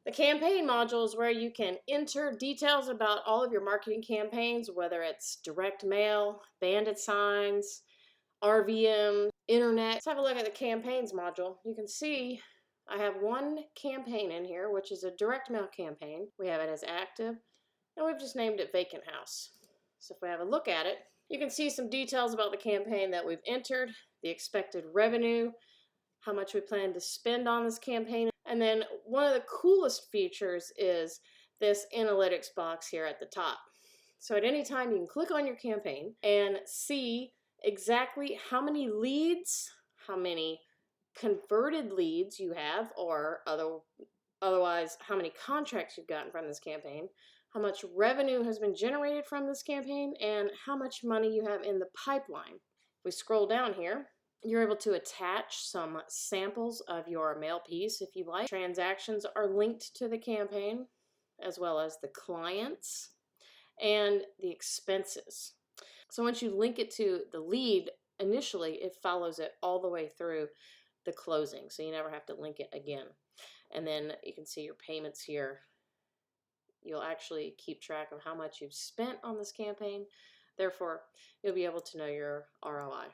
The campaign module is where you can enter details about all of your marketing campaigns, whether it's direct mail, bandit signs, RVM, internet. Let's have a look at the campaigns module. You can see I have one campaign in here, which is a direct mail campaign. We have it as active, and we've just named it Vacant House. So if we have a look at it, you can see some details about the campaign that we've entered, the expected revenue, how much we plan to spend on this campaign. And then one of the coolest features is this analytics box here at the top. So at any time you can click on your campaign and see exactly how many leads, how many converted leads you have, or otherwise how many contracts you've gotten from this campaign, how much revenue has been generated from this campaign, and how much money you have in the pipeline. If we scroll down here, you're able to attach some samples of your mail piece if you like. Transactions are linked to the campaign, as well as the clients and the expenses. So once you link it to the lead, initially it follows it all the way through the closing, so you never have to link it again. And then you can see your payments here. You'll actually keep track of how much you've spent on this campaign. Therefore, you'll be able to know your ROI.